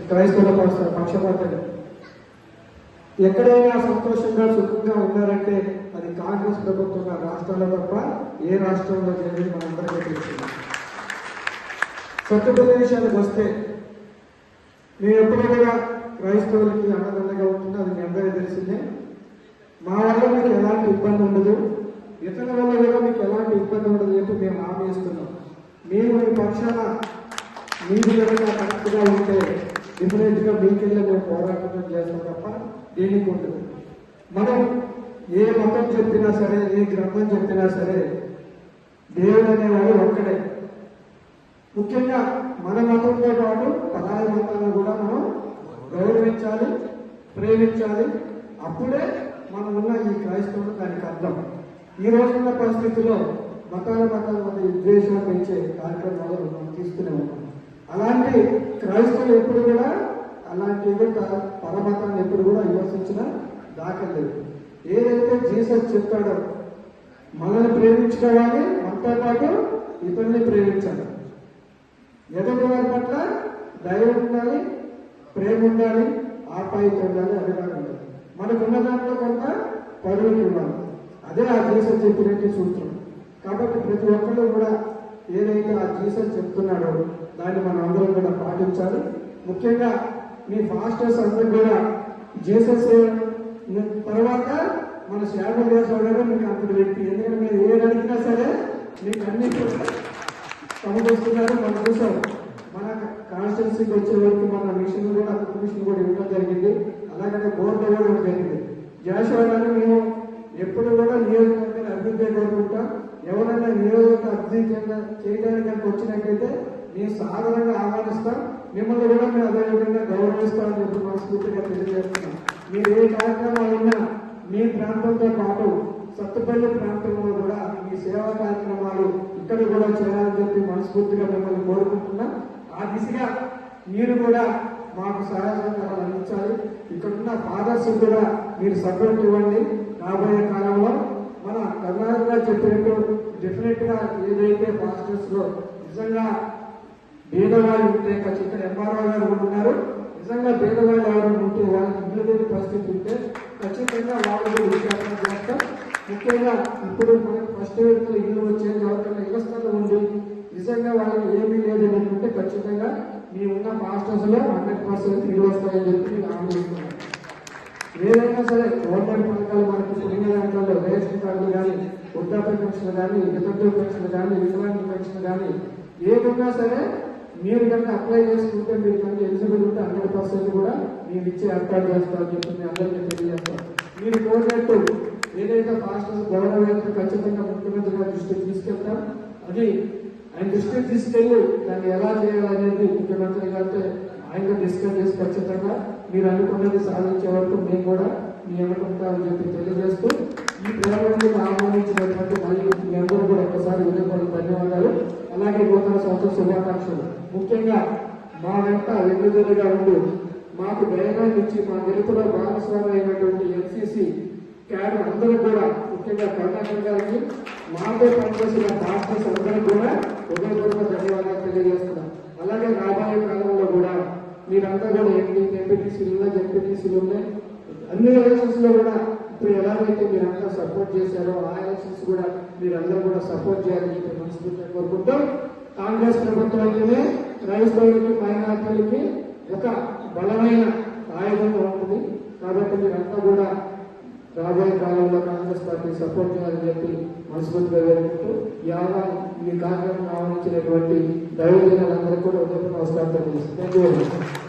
క్రైస్తవుల పక్షపాతంగా. ఎక్కడైనా సంతోషంగా సుఖంగా ఉన్నారంటే అది కాంగ్రెస్ ప్రభుత్వం రాష్ట్రాల్లో తప్ప ఏ రాష్ట్రంలో జరిగింది మనందరికీ తెలుస్తుంది. సత్యపల్లి విషయానికి వస్తే నేను ఎప్పుడూ కూడా క్రైస్తవులకి అన్నదండగా ఉంటుందో అది మీ అందరికీ తెలిసిందే. మా వల్ల మీకు ఎలాంటి ఇబ్బంది ఉండదు, ఇతరుల వల్ల కూడా మీకు ఎలాంటి ఇబ్బంది ఉండదు చెప్పి మేము హామీ ఇస్తున్నాం. మీరు మీ పక్షాన మీరు ఏదైనా కరెక్ట్గా ఉంటే డిఫరెంట్గా మీకెళ్ళి మేము పోరాటం చేస్తాం తప్ప దేనికి ఉండదు. మనం ఏ మతం చెప్పినా సరే, ఏ గ్రంథం చెప్పినా సరే, దేవుడు అనేవాడు ఒక్కడే. ముఖ్యంగా మన మతంతో పాటు పరాయి మతాలను కూడా మనం గౌరవించాలి, ప్రేమించాలి. అప్పుడే మనం ఉన్న ఈ క్రైస్తవులు దానికి అర్థం. ఈ రోజున్న పరిస్థితుల్లో మతాల మధ్య విద్వేషం పెంచే కార్యక్రమాలు మనం తీసుకునే ఉన్నాం. అలాంటి క్రైస్తవులు ఎప్పుడు కూడా అలాంటి పరమతాన్ని ఎప్పుడు కూడా విమర్శించిన దాఖలేదు. ఏదైతే జీసస్ చెప్తాడో మనల్ని ప్రేమించుకోవాలి, మనతో పాటు ఇతరుల్ని ప్రేమించాలి, ఎదుటి వారి పట్ల దయ ఉండాలి, ప్రేమ ఉండాలి, ఆప్యాయత ఉండాలి, అభిమానం ఉండాలి. మనకున్న దాంట్లో కొంత పరువులు ఇవ్వాలి. అదే ఆ జీసస్ చెప్పినట్టు సూత్రం. కాబట్టి ప్రతి ఒక్కళ్ళు కూడా ఏదైతే ఆ జీసస్ చెప్తున్నాడో దాన్ని మనం అందరం కూడా పాటించాలి. ముఖ్యంగా మీ ఫాస్టర్స్ అందరూ కూడా జీసస్ తర్వాత మన సేవలు చేసేవాడు మీకు అంతటి వ్యక్తి. ఎందుకంటే మీరు ఏది అడిగినా సరే మీకు అన్ని సమకూరుస్తున్నారు. మనం చూసాం, మన కాన్స్టిట్యున్సీకి వచ్చే వరకు మన మిషన్ కూడా మిషన్ కూడా ఇవ్వడం జరిగింది. అలాగే బోర్డు కూడా ఇవ్వడం జరిగింది. చేసేవాళ్ళని మేము ఎప్పుడు కూడా నియోజకవర్గాన్ని అభివృద్ధి కోరుకుంటాం. ఎవరైనా నియోజకవర్గ అభివృద్ధి చేయడానికి వచ్చినట్లయితే మేము సాధారణంగా ఆహ్వానిస్తాం. మిమ్మల్ని కూడా మేము అదేవిధంగా గౌరవిస్తామని చెప్పి మనస్ఫూర్తిగా తెలియజేస్తున్నాం. మీరు ఏ కార్యక్రమాలు ఉన్నా మీ ప్రాంతంతో పాటు సత్తుపల్లి ప్రాంతంలో కూడా మీ సేవా కార్యక్రమాలు ఇక్కడ కూడా చేయాలని చెప్పి మనస్ఫూర్తిగా మిమ్మల్ని కోరుకుంటున్నాం. ఆ దిశగా మీరు కూడా మాకు సహాయ సహకారాలు అందించాలి. ఇక్కడున్న ఫాదర్స్ కూడా మీరు సపోర్ట్ ఇవ్వండి. రాబోయే కాలంలో మన కర్ణాటక చెప్పినట్టు డెఫినెట్ గా ఏదైతే పాస్టర్స్ లో నిజంగా పేదవాళ్ళు ఉంటే ఇక్కడ ఎంఆర్ఓ గారు కూడా ఉన్నారు. నిజంగా పేదవాళ్ళు ఎవరైనా ఉంటే వాళ్ళకి ఇల్లు లేని పరిస్థితి ఉంటే ఖచ్చితంగా వాళ్ళు విజ్ఞాపన చేస్తాం. ముఖ్యంగా ఇప్పుడు మనకి ఫస్ట్ విడతలో ఇల్లు వచ్చేది ఎవరికైనా ఇళ్ల స్థలం ఉంది, నిజంగా వాళ్ళకి ఏమీ లేదు అనుకుంటే ఖచ్చితంగా మీ ఉన్న మాస్టర్స్ లో 100% ఇల్లు వస్తాయని చెప్పి హామీ ఇస్తున్నాం. ఏదైనా సరే గవర్నమెంట్ పథకాలు మనకి పుట్టిన దాంట్లో రేషన్ కార్డులు కానీ, వృద్ధాప్య పెన్షన్ కానీ, వితంతు పెన్షన్ కానీ, వికలాంగ పెన్షన్ కానీ ఏదైనా సరే మీరు కనుక అప్లై చేసుకుంటే మీరు కనుక ఎలిజిబుల్ ఉంటే 100% కూడా మేము ఇచ్చే ఏర్పాటు చేస్తామని చెప్పి మేము అందరికీ తెలియజేస్తాం. మీరు కోరినట్టు ఏదైతే పాస్టర్స్ గౌరవ ఖచ్చితంగా ముఖ్యమంత్రి గారి దృష్టికి తీసుకెళ్తాం. అది ఆయన దృష్టికి తీసుకెళ్లి దాన్ని ఎలా చేయాలనేది ముఖ్యమంత్రి గారితో ఆయన డిస్కస్ చేసి ఖచ్చితంగా మీరు అనుకున్నది సాధించే వరకు మేము కూడా మీ అనుకుంటామని చెప్పి తెలియజేస్తూ ఈ ప్రేమను ఆహ్వానించినటువంటి మళ్ళీ మీ అందరూ కూడా ఒక్కసారి ఉదయపడి ధన్యవాదాలు. అలాగే నూతన సంవత్సర శుభాకాంక్షలు. ముఖ్యంగా మా వెంట వెన్నుదన్నుగా ఉండి మాకు ధైర్యాన్ని ఇచ్చి మా గెలుపులో భాగస్వామి అయినటువంటి ఎన్సీసీ క్యాడర్ అందరూ కూడా, ముఖ్యంగా కర్ణాటక గారికి మాతో పనిచేసిన పాస్టర్స్ అందరూ కూడా హృదయపూర్వక ధన్యవాదాలు తెలియజేస్తున్నాం. అలాగే రాబోయే కాలంలో కూడా మీరంతా కూడా ఎంపీటీసీలు ఉన్నాయి, జెడ్పీటీసీలు ఉన్నాయి, అన్ని ఎలక్షన్స్ లో కూడా ఇప్పుడు ఎలాగైతే మీరంతా సపోర్ట్ చేశారో ఆ ఎలక్షన్స్ కూడా మీరందరూ కూడా సపోర్ట్ చేయాలని చెప్పి మనస్ఫూర్తిగా కోరుకుంటాం. కాంగ్రెస్ ప్రభుత్వంలోనే క్రైస్తవులకి, మైనార్టీలకి ఒక బలమైన ఆయుధంగా ఉంటుంది. కాబట్టి మీరంతా కూడా రాబోయే కాలంలో కాంగ్రెస్ పార్టీ సపోర్ట్ చేయాలని చెప్పి మనస్ఫూర్తిగా వేడుకుంటూ ఈ కార్యక్రమం ఆహ్వానించినటువంటి దైవజనులందరూ కూడా ఉదయం నమస్కారం తెలియజేస్తాను.